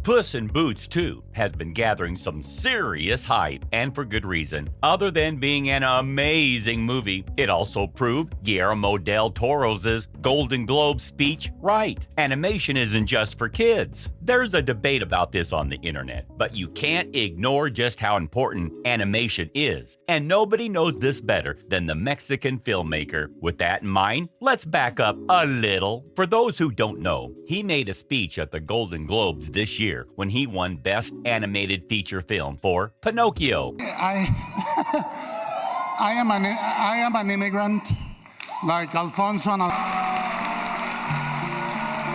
Puss in Boots 2 has been gathering some serious hype, and for good reason. Other than being an amazing movie, it also proved Guillermo del Toro's Golden Globe speech right. Animation isn't just for kids. There's a debate about this on the internet, but you can't ignore just how important animation is, and nobody knows this better than the Mexican filmmaker. With that in mind, let's back up a little. For those who don't know, he made a speech at the Golden Globes this year when he won Best Animated Feature Film for Pinocchio. I am an immigrant, like Alfonso and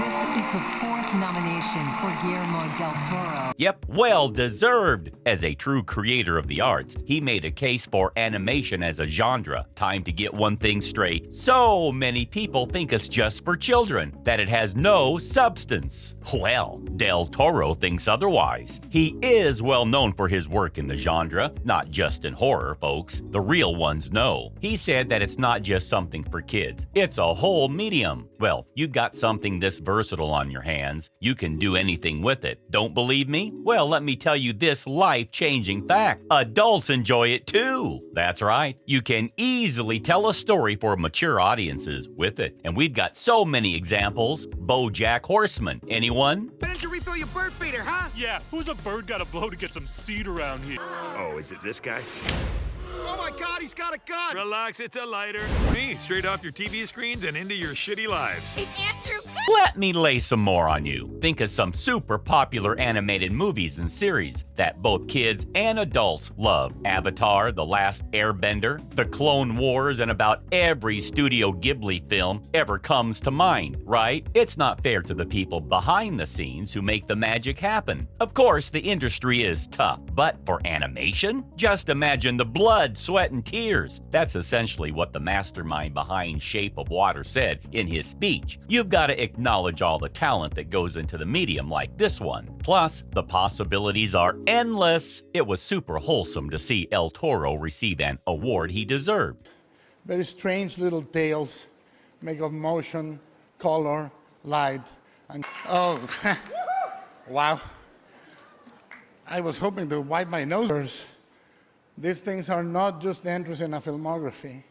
This is the fourth nomination for Guillermo del Toro. Yep, well deserved. As a true creator of the arts, he made a case for animation as a genre. Time to get one thing straight. So many people think it's just for children, that it has no substance. Well, del Toro thinks otherwise. He is well known for his work in the genre, not just in horror, folks. The real ones know. He said that it's not just something for kids, it's a whole medium. Well, you got something this versatile on your hands. You can do anything with it. Don't believe me? Well, let me tell you this life-changing fact. Adults enjoy it too. That's right. You can easily tell a story for mature audiences with it. And we've got so many examples. BoJack Horseman. Anyone? Why didn't you refill your bird feeder, huh? Yeah, who's a bird gotta blow to get some seed around here? Oh, is it this guy? Oh my God, he's got a gun! Relax, it's a lighter. Me, straight off your TV screens and into your shitty lives. It's Andrew. Let me lay some more on you. Think of some super popular animated movies and series that both kids and adults love. Avatar, The Last Airbender, The Clone Wars, and about every Studio Ghibli film ever comes to mind, right? It's not fair to the people behind the scenes who make the magic happen. Of course, the industry is tough, but for animation? Just imagine the blood, sweat, and tears. That's essentially what the mastermind behind Shape of Water said in his speech. You've got to acknowledge all the talent that goes into the medium like this one. Plus, the possibilities are endless. It was super wholesome to see El Toro receive an award he deserved. very strange little tales, make of motion, color, light, and oh, wow. I was hoping to wipe my nose. These things are not just entries in a filmography.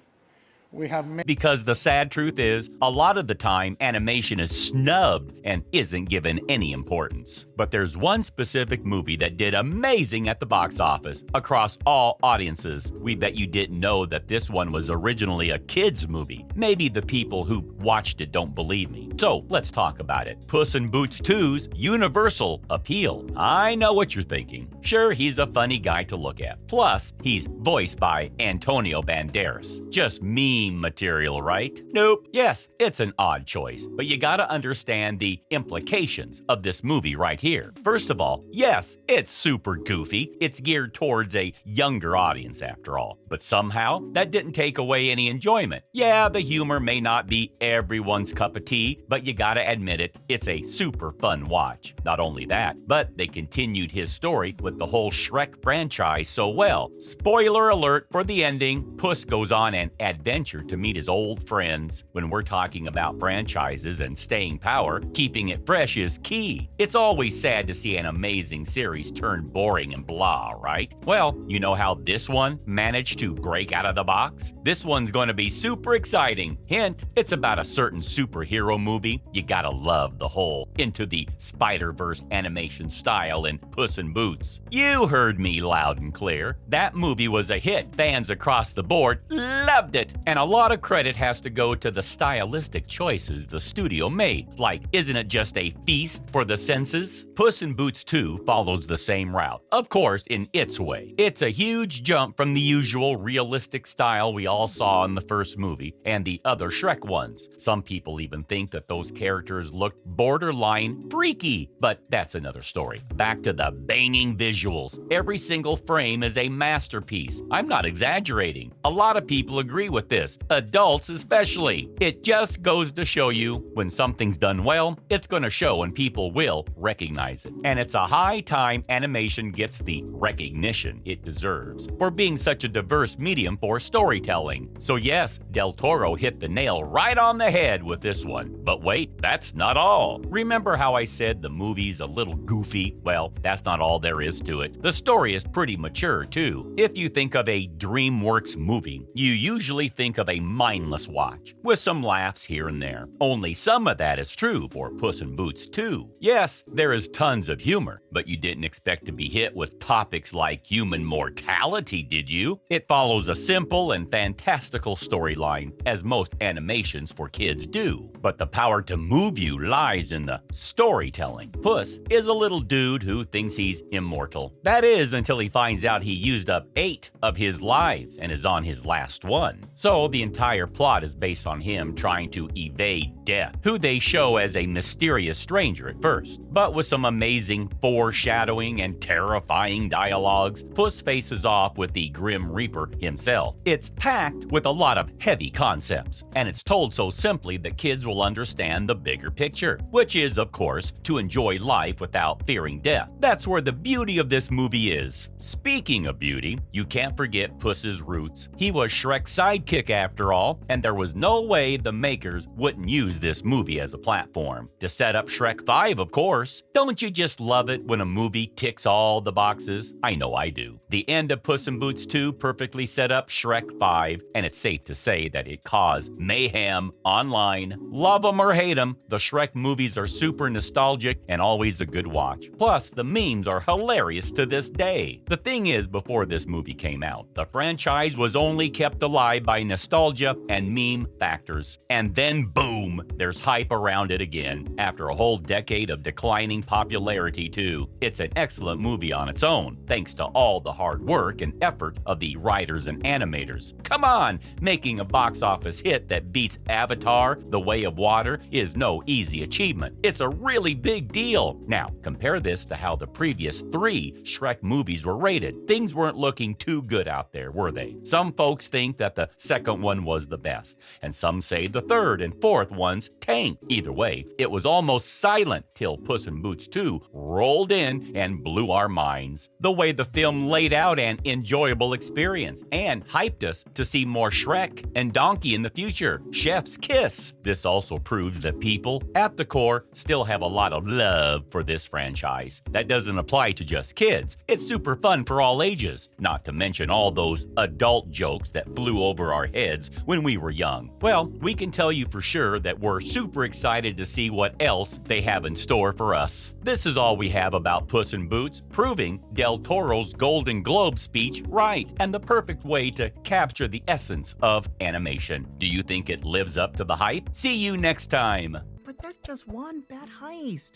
We have Because the sad truth is, a lot of the time, animation is snubbed and isn't given any importance. But there's one specific movie that did amazing at the box office across all audiences. We bet you didn't know that this one was originally a kids' movie. Maybe the people who watched it don't believe me. So let's talk about it. Puss in Boots 2's universal appeal. I know what you're thinking. Sure, he's a funny guy to look at. Plus, he's voiced by Antonio Banderas. Just meme material, right? Nope. Yes, it's an odd choice, but you gotta understand the implications of this movie right here. First of all, yes, it's super goofy. It's geared towards a younger audience after all. But somehow, that didn't take away any enjoyment. Yeah, the humor may not be everyone's cup of tea, but you gotta admit it, it's a super fun watch. Not only that, but they continued his story with the whole Shrek franchise so well. Spoiler alert for the ending, Puss goes on an adventure to meet his old friends. When we're talking about franchises and staying power, keeping it fresh is key. It's always sad to see an amazing series turn boring and blah, right? Well, you know how this one managed to break out of the box? This one's going to be super exciting. Hint, it's about a certain superhero movie. You gotta love the whole Into the Spider-Verse animation style in Puss in Boots. You heard me loud and clear. That movie was a hit. Fans across the board loved it. And a lot of credit has to go to the stylistic choices the studio made. Like, isn't it just a feast for the senses? Puss in Boots 2 follows the same route, of course, in its way. It's a huge jump from the usual realistic style we all saw in the first movie and the other Shrek ones. Some people even think that those characters looked borderline freaky, but that's another story. Back to the banging visuals. Every single frame is a masterpiece. I'm not exaggerating. A lot of people agree with this, adults especially. It just goes to show you when something's done well, it's going to show and people will recognize it. And it's a high time animation gets the recognition it deserves for being such a diverse medium for storytelling. So yes, Del Toro hit the nail right on the head with this one. But But wait, that's not all. Remember how I said the movie's a little goofy? Well, that's not all there is to it. The story is pretty mature, too. If you think of a DreamWorks movie, you usually think of a mindless watch, with some laughs here and there. Only some of that is true for Puss in Boots 2. Yes, there is tons of humor, but you didn't expect to be hit with topics like human mortality, did you? It follows a simple and fantastical storyline, as most animations for kids do. But the power to move you lies in the storytelling. Puss is a little dude who thinks he's immortal. That is, until he finds out he used up 8 of his lives and is on his last one. So the entire plot is based on him trying to evade death, who they show as a mysterious stranger at first. But with some amazing foreshadowing and terrifying dialogues, Puss faces off with the Grim Reaper himself. It's packed with a lot of heavy concepts, and it's told so simply that kids will understand the bigger picture, which is, of course, to enjoy life without fearing death. That's where the beauty of this movie is. Speaking of beauty, you can't forget Puss's roots. He was Shrek's sidekick after all, and there was no way the makers wouldn't use this movie as a platform. To set up Shrek 5, of course. Don't you just love it when a movie ticks all the boxes? I know I do. The end of Puss in Boots 2 perfectly set up Shrek 5, and it's safe to say that it caused mayhem online. Love 'em or hate 'em, the Shrek movies are super nostalgic and always a good watch. Plus, the memes are hilarious to this day. The thing is, before this movie came out, the franchise was only kept alive by nostalgia and meme factors. And then boom, there's hype around it again, after a whole decade of declining popularity too. It's an excellent movie on its own, thanks to all the hard work and effort of the writers and animators. Come on, making a box office hit that beats Avatar: The Way of Water is no easy achievement. It's a really big deal. Now, compare this to how the previous 3 Shrek movies were rated. Things weren't looking too good out there, were they? Some folks think that the second one was the best, and some say the third and fourth ones tanked. Either way, it was almost silent till Puss in Boots 2 rolled in and blew our minds. The way the film laid out an enjoyable experience and hyped us to see more Shrek and Donkey in the future. Chef's kiss. This also proves that people, at the core, still have a lot of love for this franchise. That doesn't apply to just kids. It's super fun for all ages, not to mention all those adult jokes that flew over our heads when we were young. Well, we can tell you for sure that we're super excited to see what else they have in store for us. This is all we have about Puss in Boots, proving Del Toro's Golden Globe speech right, and the perfect way to capture the essence of animation. Do you think it lives up to the hype? See you next time. But that's just one bad heist.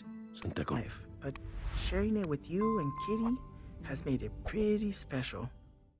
Life. But sharing it with you and Kitty has made it pretty special.